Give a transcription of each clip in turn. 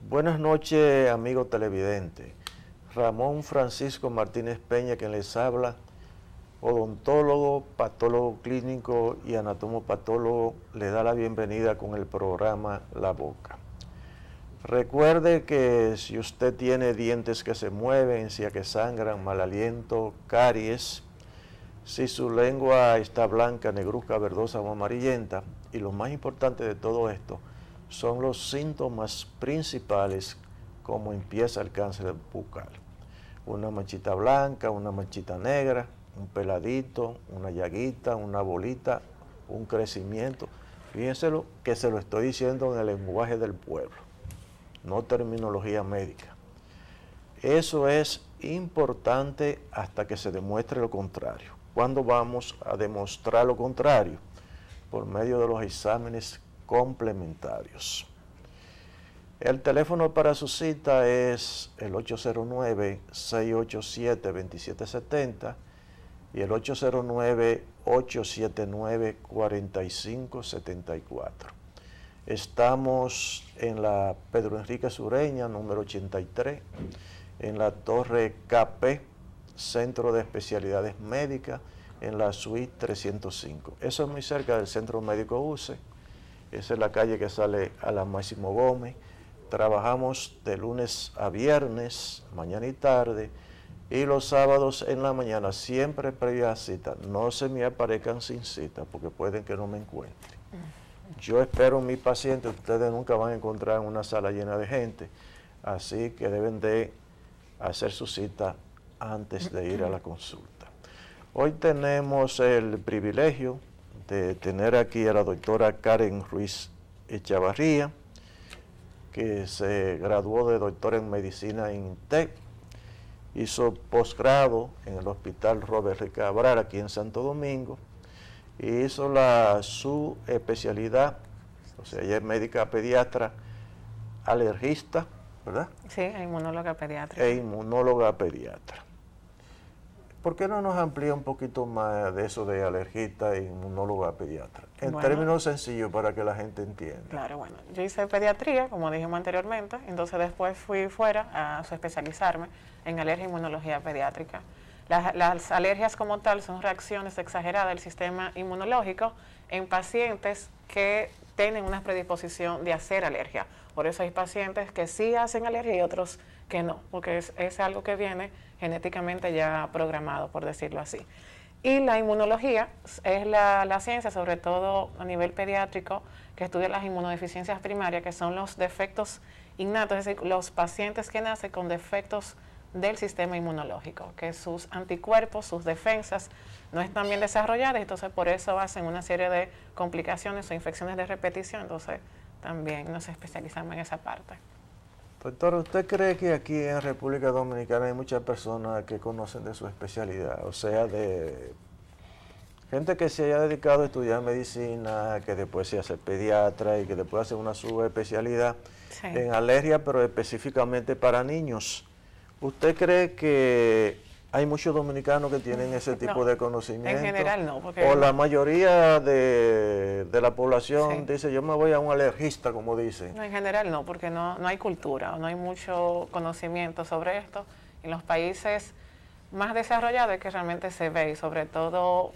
Buenas noches, amigo televidente. Ramón Francisco Martínez Peña, quien les habla, odontólogo, patólogo clínico y anatomopatólogo, le da la bienvenida con el programa La Boca. Recuerde que si usted tiene dientes que se mueven, encías que sangran, mal aliento, caries, si su lengua está blanca, negruzca, verdosa o amarillenta, y lo más importante de todo esto son los síntomas principales como empieza el cáncer bucal. Una manchita blanca, una manchita negra, un peladito, una llaguita, una bolita, un crecimiento. Fíjense que se lo estoy diciendo en el lenguaje del pueblo, no terminología médica. Eso es importante hasta que se demuestre lo contrario. ¿Cuándo vamos a demostrar lo contrario? Por medio de los exámenes complementarios. El teléfono para su cita es el 809-687-2770 y el 809-879-4574. Estamos en la Pedro Enrique Sureña, número 83, en la Torre KP, Centro de Especialidades Médicas, en la suite 305. Eso es muy cerca del Centro Médico UCE. Esa es la calle que sale a la Máximo Gómez. Trabajamos de lunes a viernes, mañana y tarde, y los sábados en la mañana, siempre previa cita. No se me aparezcan sin cita, porque pueden que no me encuentren. Yo espero a mis pacientes, ustedes nunca van a encontrar en una sala llena de gente, así que deben de hacer su cita antes de ir a la consulta. Hoy tenemos el privilegio de tener aquí a la doctora Karen Ruiz Echavarría, que se graduó de doctora en medicina en INTEC, hizo posgrado en el Hospital Robert R. Cabral aquí en Santo Domingo, y hizo su especialidad, o sea, ella es médica pediatra, alergista, ¿verdad? Sí, inmunóloga pediátrica. E inmunóloga pediatra. ¿Por qué no nos amplía un poquito más de eso de alergista e inmunóloga pediatra? En términos sencillos para que la gente entienda. Claro, bueno, yo hice pediatría, como dijimos anteriormente, entonces después fui fuera a especializarme en alergia e inmunología pediátrica. Las alergias como tal son reacciones exageradas del sistema inmunológico en pacientes que tienen una predisposición de hacer alergia. Por eso hay pacientes que sí hacen alergia y otros que no, porque es algo que viene genéticamente ya programado, por decirlo así. Y la inmunología es la ciencia, sobre todo a nivel pediátrico, que estudia las inmunodeficiencias primarias, que son los defectos innatos, es decir, los pacientes que nacen con defectos del sistema inmunológico, que sus anticuerpos, sus defensas no están bien desarrolladas, entonces por eso hacen una serie de complicaciones o infecciones de repetición, entonces también nos especializamos en esa parte. Doctor, ¿usted cree que aquí en República Dominicana hay muchas personas que conocen de su especialidad? O sea, de gente que se haya dedicado a estudiar medicina, que después se hace pediatra y que después hace una subespecialidad en alergia, pero específicamente para niños. ¿Usted cree que hay muchos dominicanos que tienen ese tipo de conocimiento? En general no. Porque o la mayoría de la población dice, yo me voy a un alergista, como dicen. No, en general no, porque no hay cultura, no hay mucho conocimiento sobre esto. En los países más desarrollados es que realmente se ve, y sobre todo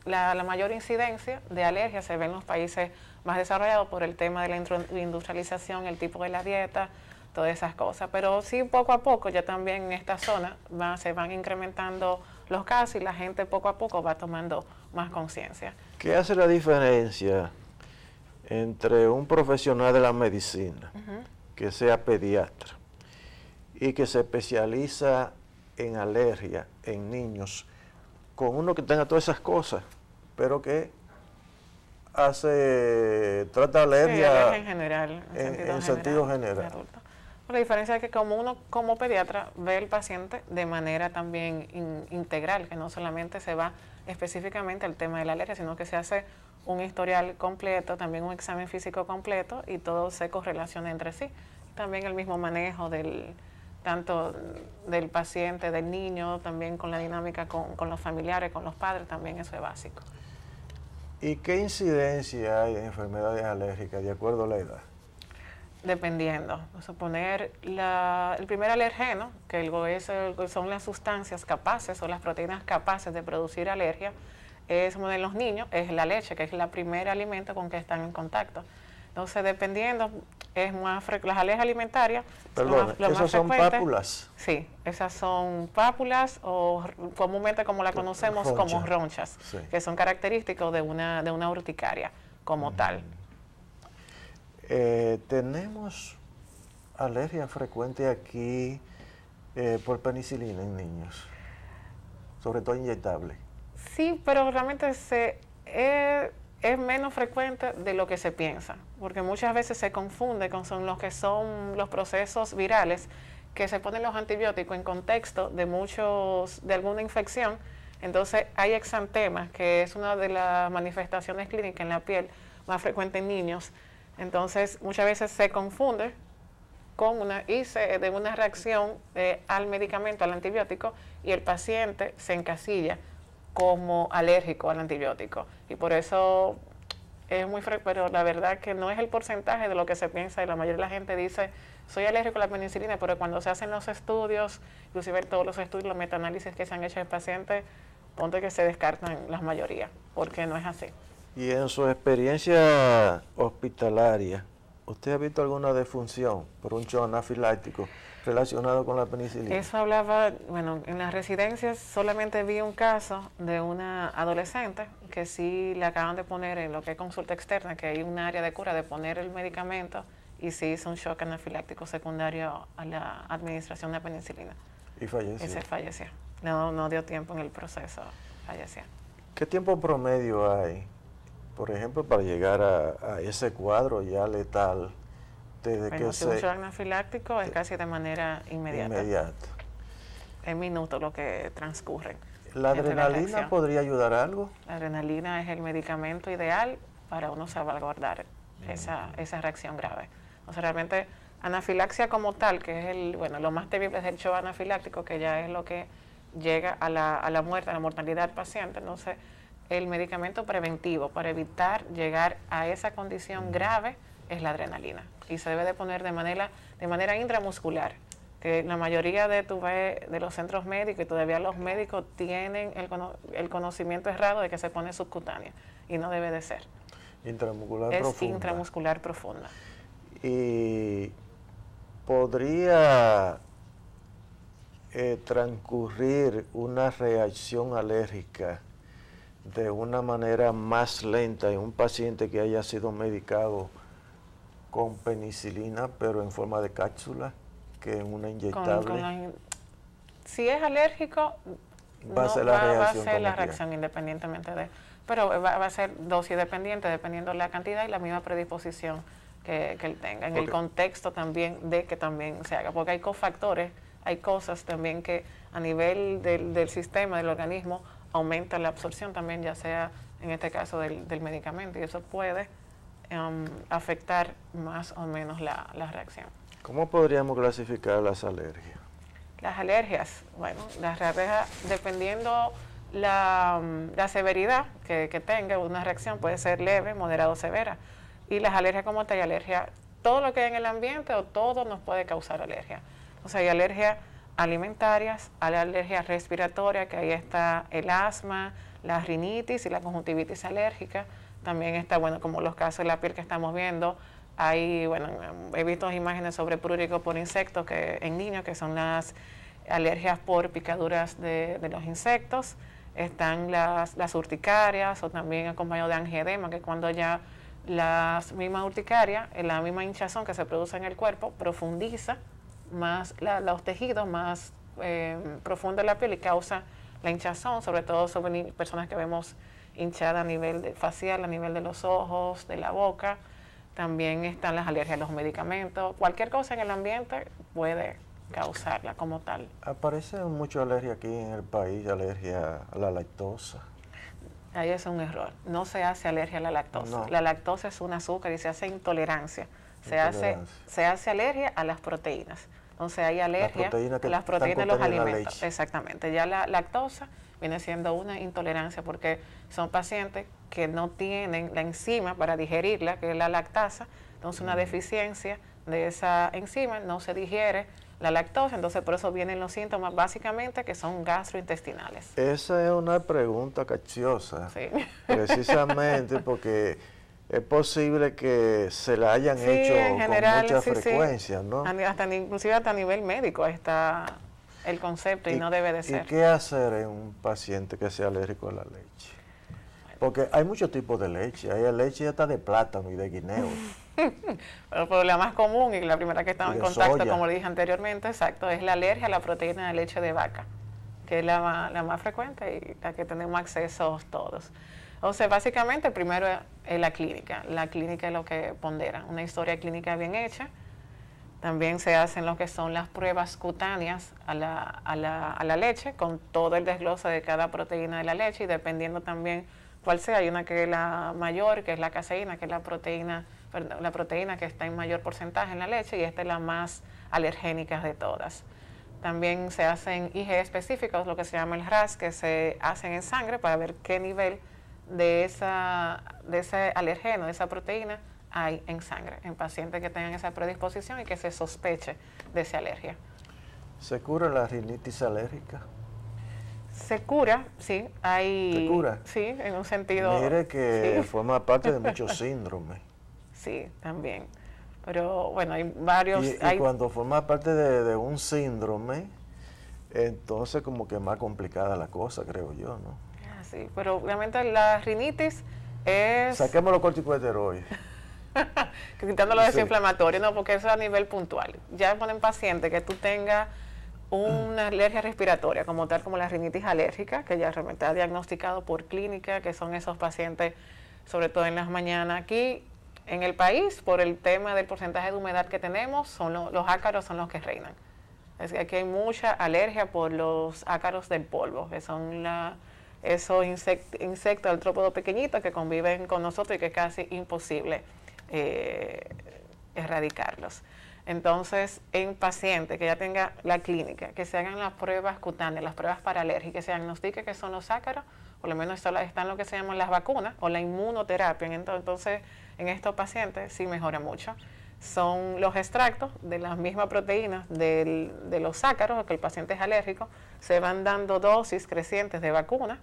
la mayor incidencia de alergia se ve en los países más desarrollados por el tema de la industrialización, el tipo de la dieta, todas esas cosas, pero sí poco a poco ya también en esta zona se van incrementando los casos y la gente poco a poco va tomando más conciencia. ¿Qué hace la diferencia entre un profesional de la medicina que sea pediatra y que se especializa en alergia en niños con uno que tenga todas esas cosas, pero que trata alergia en general, en sentido general? La diferencia es que como uno como pediatra ve el paciente de manera también integral, que no solamente se va específicamente al tema de la alergia, sino que se hace un historial completo, también un examen físico completo y todo se correlaciona entre sí. También el mismo manejo tanto del paciente, del niño, también con la dinámica con los familiares, con los padres, también eso es básico. ¿Y qué incidencia hay en enfermedades alérgicas de acuerdo a la edad? Dependiendo. Suponer el primer alergeno, que son las sustancias capaces o las proteínas capaces de producir alergia, es como en los niños, es la leche, que es el primer alimento con que están en contacto. Entonces, dependiendo, las alergias alimentarias Perdón, ¿esas son pápulas? Sí, esas son pápulas o comúnmente como la conocemos como ronchas, sí, que son característicos de una urticaria como tal. Tenemos alergia frecuente aquí por penicilina en niños, sobre todo inyectable. Sí, pero realmente es menos frecuente de lo que se piensa, porque muchas veces se confunde con lo que son los procesos virales que se ponen los antibióticos en contexto de alguna infección. Entonces hay exantema, que es una de las manifestaciones clínicas en la piel más frecuente en niños. Entonces muchas veces se confunde de una reacción al medicamento, al antibiótico, y el paciente se encasilla como alérgico al antibiótico. Y por eso es muy frecuente, pero la verdad que no es el porcentaje de lo que se piensa, y la mayoría de la gente dice, soy alérgico a la penicilina, pero cuando se hacen los estudios, inclusive todos los estudios, los metaanálisis que se han hecho en pacientes, ponte que se descartan la mayoría, porque no es así. Y en su experiencia hospitalaria, ¿usted ha visto alguna defunción por un shock anafiláctico relacionado con la penicilina? Eso hablaba, en las residencias solamente vi un caso de una adolescente que sí le acaban de poner en lo que es consulta externa, que hay un área de cura, de poner el medicamento, y sí hizo un shock anafiláctico secundario a la administración de penicilina. ¿Y falleció? Ese falleció. No dio tiempo en el proceso, falleció. ¿Qué tiempo promedio hay, por ejemplo, para llegar a ese cuadro ya letal? Si un shock anafiláctico es casi de manera inmediata. En minutos lo que transcurre. ¿La adrenalina podría ayudar a algo? La adrenalina es el medicamento ideal para uno salvaguardar esa reacción grave. O sea, realmente anafilaxia como tal, que es lo más temible es el shock anafiláctico, que ya es lo que llega a la muerte, a la mortalidad del paciente. Entonces, el medicamento preventivo para evitar llegar a esa condición grave es la adrenalina, y se debe de poner de manera intramuscular, que la mayoría de los centros médicos, y todavía los médicos tienen el conocimiento errado de que se pone subcutánea, y no debe de ser. Intramuscular es profunda. Intramuscular profunda. Y podría transcurrir una reacción alérgica de una manera más lenta en un paciente que haya sido medicado con penicilina, pero en forma de cápsula, que en una inyectable. Si es alérgico, va a ser la reacción independientemente de... Pero va a ser dosis dependiente, dependiendo de la cantidad y la misma predisposición que él tenga. En el contexto también de que también se haga, porque hay cofactores, hay cosas también que a nivel del sistema, del organismo, aumenta la absorción también, ya sea en este caso del medicamento, y eso puede afectar más o menos la reacción. ¿Cómo podríamos clasificar las alergias? Las alergias, las alergias, dependiendo la severidad que tenga una reacción, puede ser leve, moderada o severa. Y las alergias como tal, todo lo que hay en el ambiente o todo nos puede causar alergia. O sea, hay alergias alimentarias, hay alergias respiratorias, que ahí está el asma, la rinitis y la conjuntivitis alérgica. También está, como los casos de la piel que estamos viendo. Hay, he visto imágenes sobre prurigo por insectos en niños, que son las alergias por picaduras de los insectos. Están las urticarias, o también acompañado de angioedema, que cuando ya las mismas urticarias, la misma hinchazón que se produce en el cuerpo, profundiza más los tejidos, más profunda la piel, y causa la hinchazón, sobre todo sobre personas que vemos hinchada a nivel facial, a nivel de los ojos, de la boca. También están las alergias a los medicamentos. Cualquier cosa en el ambiente puede causarla como tal. Aparece mucha alergia aquí en el país, alergia a la lactosa. Ahí es un error. No se hace alergia a la lactosa. No. La lactosa es un azúcar y se hace intolerancia. Se hace alergia a las proteínas. Entonces hay alergia a las proteínas de los alimentos. Exactamente. Ya la lactosa viene siendo una intolerancia, porque son pacientes que no tienen la enzima para digerirla, que es la lactasa. Entonces una deficiencia de esa enzima, no se digiere la lactosa, entonces por eso vienen los síntomas básicamente que son gastrointestinales. Esa es una pregunta capciosa, Sí. precisamente porque es posible que se la hayan Sí, hecho en general, con mucha sí, frecuencia, sí. ¿no? Inclusive hasta a nivel médico está el concepto y no debe de ser. ¿Y qué hacer en un paciente que sea alérgico a la leche? Porque hay muchos tipos de leche, hay leche hasta de plátano y de guineo. Pero la más común y la primera que estaba Y en de contacto, soya. como le dije anteriormente, exacto, es la alergia a la proteína de leche de vaca, que es la más frecuente y la que tenemos acceso todos. O sea, básicamente, primero es la clínica. La clínica es lo que pondera, una historia clínica bien hecha. También se hacen lo que son las pruebas cutáneas a la leche, con todo el desglose de cada proteína de la leche y dependiendo también cuál sea. Hay una que es la mayor, que es la caseína, que es la proteína que está en mayor porcentaje en la leche, y esta es la más alergénica de todas. También se hacen IG específicos, lo que se llama el RAS, que se hacen en sangre para ver qué nivel de ese alergeno, de esa proteína, hay en sangre, en pacientes que tengan esa predisposición y que se sospeche de esa alergia. ¿Se cura la rinitis alérgica? Se cura, sí, hay... ¿Se cura? Sí, en un sentido... Mire que sí. forma parte de muchos síndromes. Sí, también. Pero bueno, hay varios... Y cuando forma parte de un síndrome, entonces como que es más complicada la cosa, creo yo, ¿no? Sí, pero realmente la rinitis es... Saquemos los corticosteroides. Quitando lo desinflamatorio, no, porque eso es a nivel puntual. Ya ponen pacientes que tú tengas una alergia respiratoria, como tal como la rinitis alérgica, que ya realmente está diagnosticado por clínica, que son esos pacientes, sobre todo en las mañanas. Aquí en el país, por el tema del porcentaje de humedad que tenemos, son los ácaros son los que reinan. Es que aquí hay mucha alergia por los ácaros del polvo, que son esos insectos artrópodos pequeñitos que conviven con nosotros y que es casi imposible erradicarlos. Entonces, en pacientes que ya tenga la clínica, que se hagan las pruebas cutáneas, las pruebas para alergia, que se diagnostique que son los ácaros, por lo menos están lo que se llaman las vacunas o la inmunoterapia. Entonces, en estos pacientes sí mejora mucho. Son los extractos de las mismas proteínas de los ácaros, que el paciente es alérgico, se van dando dosis crecientes de vacuna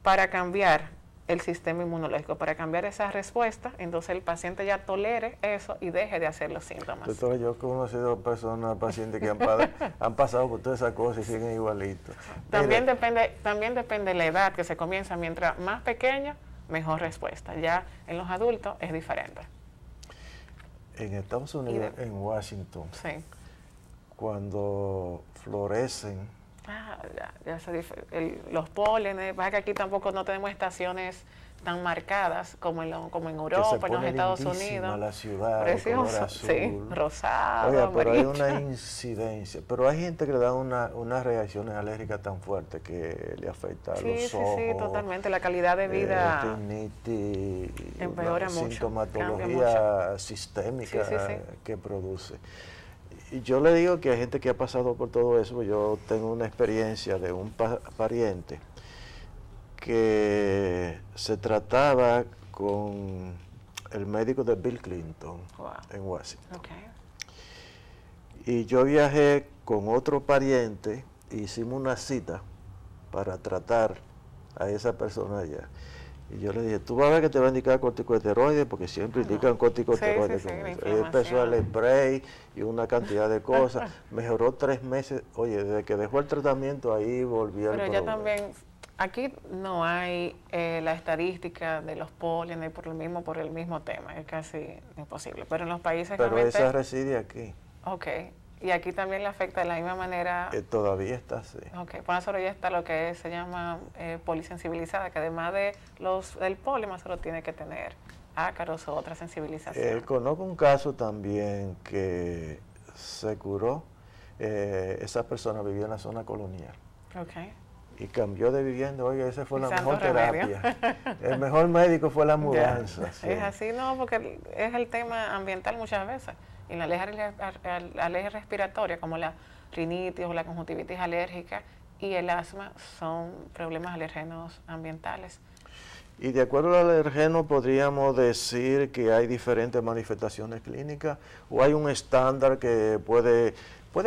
para cambiar el sistema inmunológico, para cambiar esa respuesta, entonces el paciente ya tolere eso y deje de hacer los síntomas. Doctora, yo he conocido personas, pacientes que han pasado por todas esas cosas y siguen igualitos. También depende de la edad que se comienza. Mientras más pequeño, mejor respuesta. Ya en los adultos es diferente. En Estados Unidos, en Washington, sí, cuando florecen, los pólenes, pasa que aquí tampoco no tenemos estaciones tan marcadas como en Europa, en los Estados Unidos. La ciudad, precioso, color azul. Sí, rosado, oiga, pero amarillo. hay una incidencia, pero hay gente que le da unas reacciones alérgicas tan fuertes que le afecta a los ojos. Sí, totalmente, la calidad de vida rinitis, empeora mucho, sintomatología sistémica que produce. Y yo le digo que hay gente que ha pasado por todo eso. Yo tengo una experiencia de un pariente que se trataba con el médico de Bill Clinton en Washington. Okay. Y yo viajé con otro pariente, hicimos una cita para tratar a esa persona allá. Y yo le dije, tú vas a ver que te va a indicar corticosteroides, porque siempre indican corticosteroides. Sí, empezó el spray y una cantidad de cosas. Mejoró 3 meses. Oye, desde que dejó el tratamiento, ahí volvió el problema. Pero ya también, aquí no hay la estadística de los pólenes por el mismo tema. Es casi imposible. Pero en los países Pero esa reside aquí. Ok. Y aquí también le afecta de la misma manera. Todavía está así. Ok, por eso ya está lo que se llama polisensibilizada, que además del polen, solo tiene que tener ácaros o otra sensibilización. Conozco un caso también que se curó. Esa persona vivía en la zona colonial. Okay. Y cambió de vivienda. Oye, esa fue la mejor remedio. terapia. El mejor médico fue la mudanza. Sí. Es así, no, porque es el tema ambiental muchas veces. Y la alergia respiratoria, como la rinitis o la conjuntivitis alérgica y el asma, son problemas alérgenos ambientales. Y de acuerdo al alergeno, podríamos decir que hay diferentes manifestaciones clínicas o hay un estándar que puede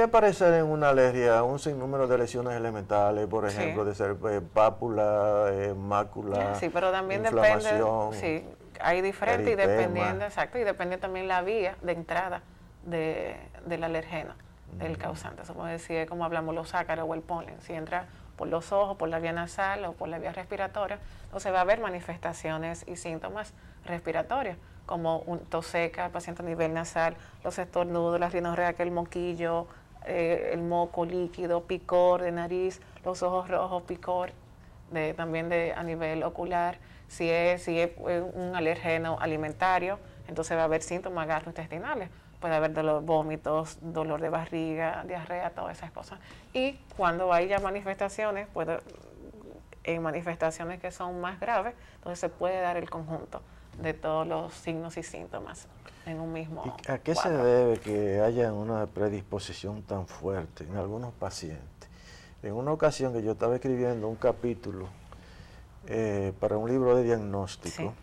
aparecer en una alergia un sinnúmero de lesiones elementales, por ejemplo, de ser pápula, mácula, sí, pero también inflamación, depende, sí, hay diferentes y dependiendo, exacto, y depende también la vía de entrada del alergeno, del causante. Eso puede decir, como hablamos, los ácaros o el polen, si entra por los ojos, por la vía nasal o por la vía respiratoria, entonces va a haber manifestaciones y síntomas respiratorios, como tos seca, el paciente a nivel nasal, los estornudos, la rinorrea, que el moquillo, el moco líquido, picor de nariz, los ojos rojos, picor también a nivel ocular. Si es un alergeno alimentario, entonces va a haber síntomas gastrointestinales. Puede haber vómitos, dolor de barriga, diarrea, todas esas cosas. Y cuando hay ya manifestaciones, en manifestaciones que son más graves, entonces se puede dar el conjunto de todos los signos y síntomas en un mismo ¿Y a qué cuadro se debe que haya una predisposición tan fuerte en algunos pacientes? En una ocasión que yo estaba escribiendo un capítulo para un libro de diagnóstico,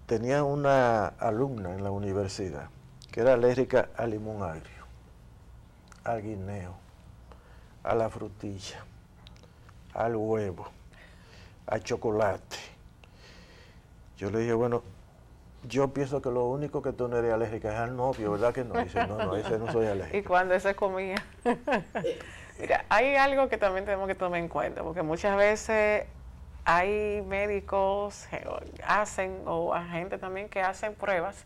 tenía una alumna en la universidad que era alérgica al limón agrio, al guineo, a la frutilla, al huevo, al chocolate. Yo le dije, bueno, yo pienso que lo único que tú no eres alérgica es al novio, ¿verdad que no? Dice, no, ese no soy alérgica. ¿Y cuando ese comía? Mira, hay algo que también tenemos que tomar en cuenta, porque muchas veces hay médicos o agentes también que hacen pruebas,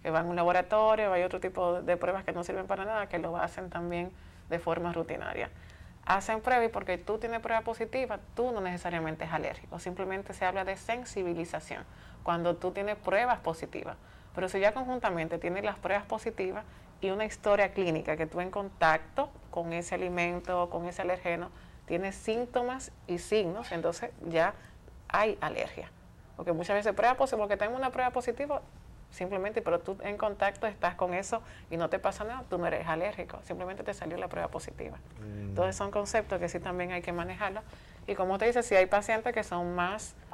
que van a un laboratorio, hay otro tipo de pruebas que no sirven para nada, que lo hacen también de forma rutinaria. Hacen pruebas y porque tú tienes prueba positiva, tú no necesariamente es alérgico, simplemente se habla de sensibilización, cuando tú tienes pruebas positivas. Pero si ya conjuntamente tienes las pruebas positivas y una historia clínica que tú en contacto con ese alimento, con ese alergeno, tienes síntomas y signos, entonces ya hay alergia. Porque muchas veces porque tengo una prueba positiva, simplemente, pero tú en contacto estás con eso y no te pasa nada, tú no eres alérgico, simplemente te salió la prueba positiva. Entonces son conceptos que sí también hay que manejarlos. Y como usted dice, si hay pacientes que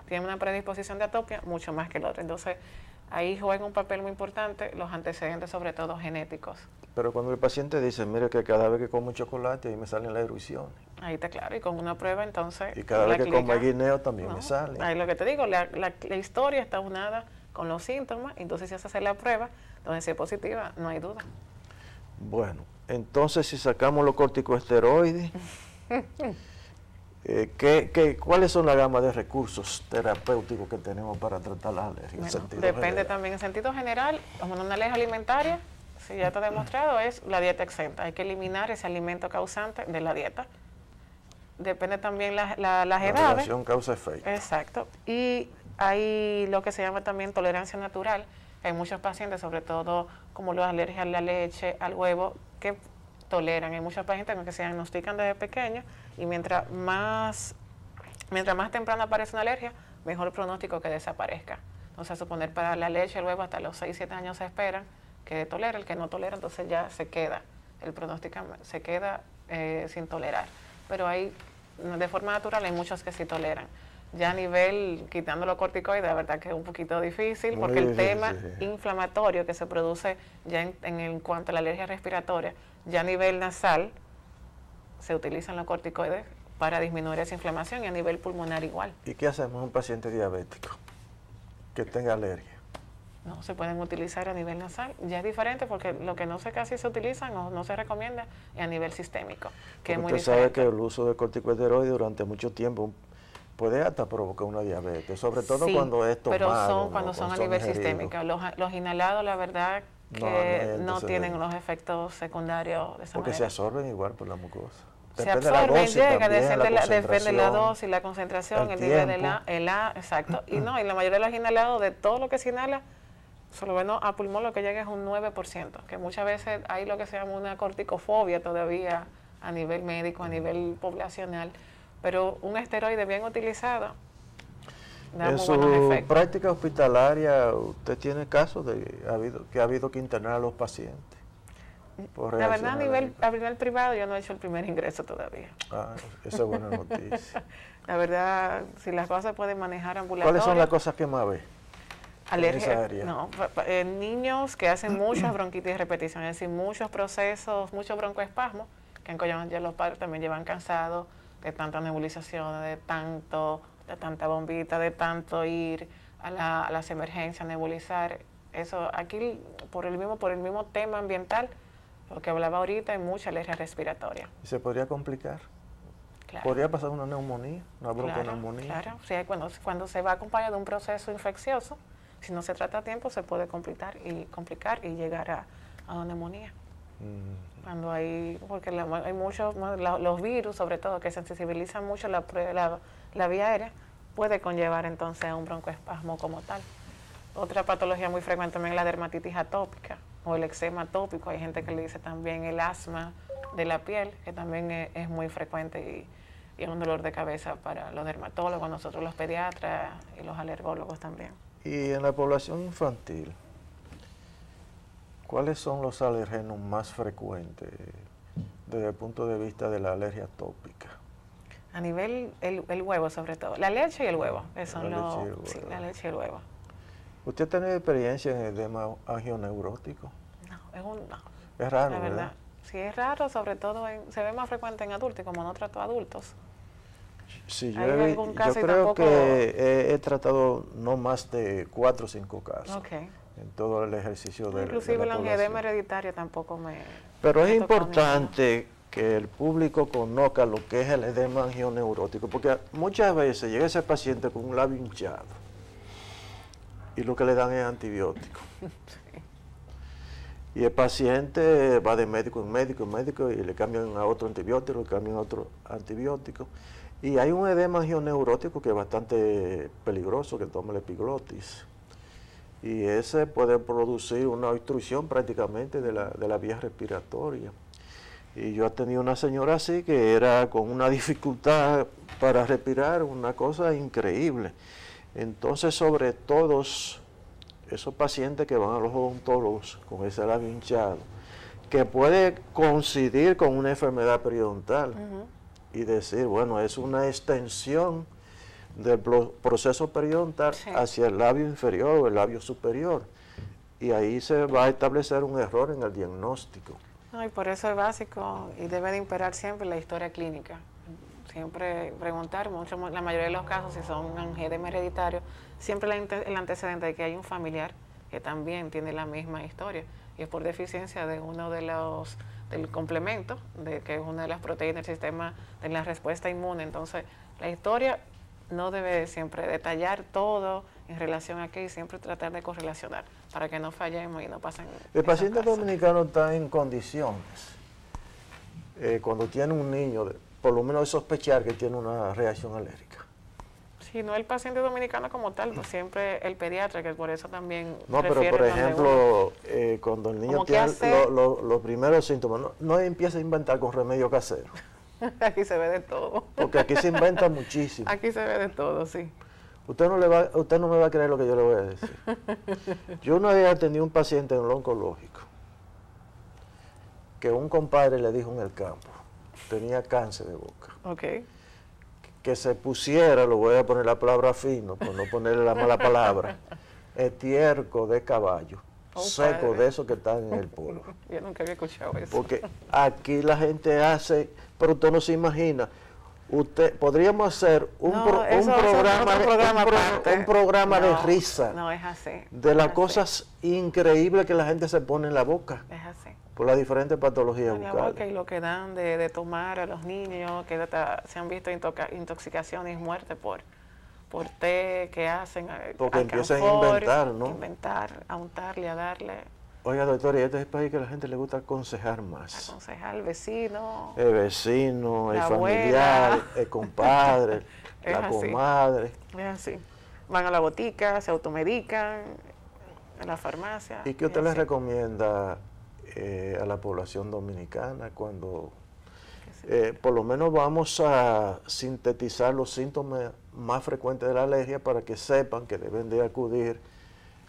tienen una predisposición de atopia, mucho más que el otro. Entonces ahí juegan un papel muy importante los antecedentes, sobre todo genéticos. Pero cuando el paciente dice, mire que cada vez que como chocolate ahí me salen las erupciones. Ahí está claro, y con una prueba entonces... Y cada vez que como guineo también me sale. Ahí lo que te digo, la historia está unada con los síntomas, entonces si se hace la prueba, entonces si es positiva, no hay duda. Bueno, entonces si sacamos los corticosteroides, ¿cuáles son la gama de recursos terapéuticos que tenemos para tratar las alergias? Bueno, depende también en sentido general, como una alergia alimentaria, si ya está demostrado, es la dieta exenta. Hay que eliminar ese alimento causante de la dieta. Depende también las edades. La relación causa-efecto. Exacto. Y hay lo que se llama también tolerancia natural. Hay muchos pacientes, sobre todo como las alergias a la leche, al huevo, que toleran. Hay muchos pacientes que se diagnostican desde pequeños y mientras más temprano aparece una alergia, mejor pronóstico que desaparezca. Entonces, a suponer para la leche, el huevo, hasta los 6-7 años se esperan que tolera. El que no tolera, entonces ya se queda, el pronóstico se queda sin tolerar. Pero de forma natural, hay muchos que sí toleran. Ya a nivel, quitando los corticoides, la verdad que es un poquito difícil, porque el tema inflamatorio que se produce ya en cuanto a la alergia respiratoria, ya a nivel nasal, se utilizan los corticoides para disminuir esa inflamación, y a nivel pulmonar igual. ¿Y qué hacemos en un paciente diabético que tenga alergia? No, se pueden utilizar a nivel nasal. Ya es diferente porque lo que casi se utiliza, no se recomienda, es a nivel sistémico, que es muy diferente. Usted sabe que el uso de corticosteroides durante mucho tiempo puede hasta provocar una diabetes, sobre todo cuando es tomado. Pero cuando son a nivel sistémico. Los inhalados, la verdad, que no tienen los efectos secundarios de esa porque manera. se absorben igual por la mucosa. Se absorben, depende de la dosis, la concentración, el nivel de exacto. Y la mayoría de los inhalados, de todo lo que se inhala, solo a pulmón lo que llega es un 9%, que muchas veces hay lo que se llama una corticofobia todavía a nivel médico, a nivel poblacional, pero un esteroide bien utilizado da muy buenos efectos. En su práctica hospitalaria, ¿usted tiene casos de que ha habido que internar a los pacientes? por La verdad, reacción a nivel privado, yo no he hecho el primer ingreso todavía. Ah, esa es buena noticia. La verdad, si las cosas se pueden manejar ambulatorias. ¿Cuáles son las cosas que más ves? Alergia, no, niños que hacen muchas bronquitis de repetición, es decir, muchos procesos, muchos broncoespasmos, que ya los padres también llevan cansados de tantas nebulizaciones, de tanta bombita, de tanto ir a las emergencias, nebulizar. Eso aquí, por el mismo tema ambiental, lo que hablaba ahorita, hay mucha alergia respiratoria. ¿Y se podría complicar? Claro. ¿Podría pasar una neumonía, una bronconeumonía? Claro, sí, cuando se va acompañado de un proceso infeccioso, si no se trata a tiempo, se puede complicar y llegar a una neumonía. Cuando porque hay muchos, los virus sobre todo, que sensibilizan mucho la vía aérea, puede conllevar entonces a un broncoespasmo como tal. Otra patología muy frecuente también es la dermatitis atópica o el eczema atópico. Hay gente que le dice también el asma de la piel, que también es muy frecuente y es un dolor de cabeza para los dermatólogos, nosotros los pediatras y los alergólogos también. Y en la población infantil, ¿cuáles son los alergenos más frecuentes desde el punto de vista de la alergia atópica? A nivel, el huevo sobre todo, la leche y el huevo, que son sí, la leche y el huevo. ¿Usted ha tenido experiencia en edema angioneurótico? No, Es raro, la verdad. ¿verdad? Sí, es raro, sobre todo se ve más frecuente en adultos, y como no trato a adultos. Sí, yo caso creo tampoco... que he tratado no más de 4 o 5 casos Okay. en todo el ejercicio de Inclusive la el angioedema hereditario tampoco me... Pero es importante que el público conozca lo que es el edema angioneurótico, porque muchas veces llega ese paciente con un labio hinchado y lo que le dan es antibiótico. Y el paciente va de médico en médico y le cambian a otro antibiótico, le cambian a otro antibiótico. Y hay un edema angioneurótico que es bastante peligroso, que toma el epiglotis. Y ese puede producir una obstrucción prácticamente de la vía respiratoria. Y yo he tenido una señora así que era con una dificultad para respirar, una cosa increíble. Entonces, sobre todo esos pacientes que van a los odontólogos con ese labio hinchado, que puede coincidir con una enfermedad periodontal y decir, bueno, es una extensión del proceso periodontal hacia el labio inferior o el labio superior. Y ahí se va a establecer un error en el diagnóstico. No, y por eso es básico y debe de imperar siempre la historia clínica. Siempre preguntar, la mayoría de los casos, si son angioedema hereditario, siempre el antecedente de que hay un familiar que también tiene la misma historia y es por deficiencia de uno de del complemento, que es una de las proteínas del sistema de la respuesta inmune. Entonces, la historia no debe siempre detallar todo en relación a qué y siempre tratar de correlacionar para que no fallemos y no pasen. El paciente dominicano está en condiciones, cuando tiene un niño, por lo menos de sospechar que tiene una reacción alérgica. Sí, no el paciente dominicano como tal, pues siempre el pediatra, que por eso también... No, pero por ejemplo, cuando el niño tiene los primeros síntomas, no empieza a inventar con remedio casero. Aquí se ve de todo. Porque aquí se inventa muchísimo. Aquí se ve de todo, sí. Usted no me va a creer lo que yo le voy a decir. Yo una vez atendí a un paciente en el oncológico que un compadre le dijo en el campo, tenía cáncer de boca. Okay. Que se pusiera, lo voy a poner la palabra fino, por no ponerle la mala palabra, estiércol de caballo, seco padre. de esos que están en el polvo. Yo nunca había escuchado eso. Porque aquí la gente hace, pero usted no se imagina, podríamos hacer un programa de risa. No, es así. De las cosas increíbles que la gente se pone en la boca. Es así. Por las diferentes patologías En la bucales. boca y lo que dan de tomar a los niños, que se han visto intoxicaciones y muertes por té que hacen. Porque empiezan a inventar, ¿no? Inventar, a untarle, a darle. Oiga, doctor, y este es el país que a la gente le gusta aconsejar más. Aconsejar al vecino. El vecino, el familiar, familiar, el compadre, la comadre. Es así. Van a la botica, se automedican, a la farmacia. ¿Y qué usted les recomienda a la población dominicana cuando por lo menos vamos a sintetizar los síntomas más frecuentes de la alergia para que sepan que deben de acudir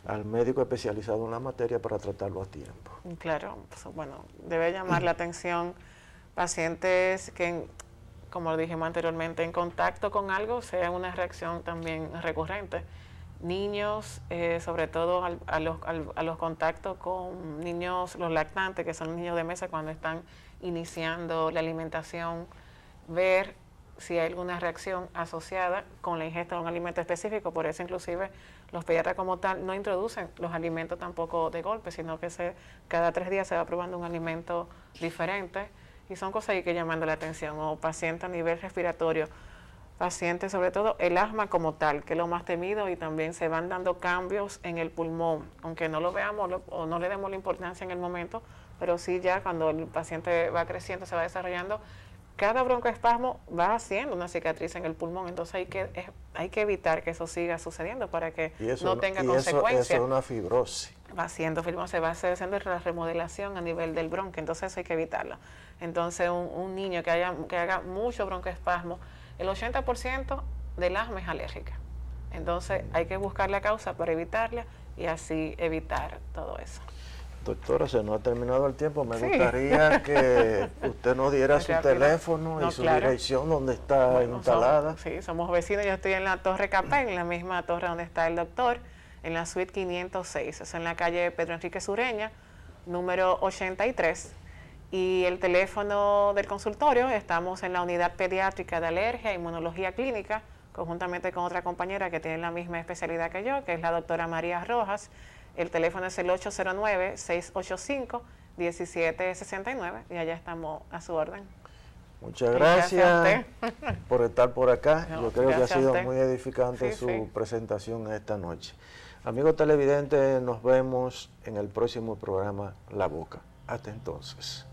al médico especializado en la materia para tratarlo a tiempo. Claro, pues, bueno, debe llamar la atención pacientes que, como lo dijimos anteriormente, en contacto con algo sea una reacción también recurrente. Niños, sobre todo a los contactos con niños, los lactantes, que son niños de mesa cuando están iniciando la alimentación, ver si hay alguna reacción asociada con la ingesta de un alimento específico. Por eso inclusive los pediatras como tal no introducen los alimentos tampoco de golpe, sino que cada 3 días se va probando un alimento diferente, y son cosas ahí que llamando la atención. O pacientes a nivel respiratorio, pacientes sobre todo el asma como tal, que es lo más temido, y también se van dando cambios en el pulmón, aunque no lo veamos o no le demos la importancia en el momento, pero sí ya cuando el paciente va creciendo, se va desarrollando, cada broncoespasmo va haciendo una cicatriz en el pulmón. Entonces hay que evitar que eso siga sucediendo para que no tenga consecuencias. Eso es una fibrosis. Va haciendo fibrosis, se va haciendo la remodelación a nivel del bronquio, entonces eso hay que evitarlo. Entonces un niño que haga mucho broncoespasmo, el 80% del asma es alérgica. Entonces hay que buscar la causa para evitarla y así evitar todo eso. Doctora, se nos ha terminado el tiempo. Me gustaría que usted nos diera su teléfono y su dirección donde está instalada. Somos vecinos. Yo estoy en la Torre Capé, en la misma torre donde está el doctor, en la suite 506. Es en la calle Pedro Enrique Sureña, número 83. Y el teléfono del consultorio, estamos en la unidad pediátrica de alergia e inmunología clínica, conjuntamente con otra compañera que tiene la misma especialidad que yo, que es la doctora María Rojas. El teléfono es el 809-685-1769 y allá estamos a su orden. Muchas gracias por estar por acá. Yo creo que ha sido muy edificante su presentación esta noche. Amigos televidentes, nos vemos en el próximo programa La Boca. Hasta entonces.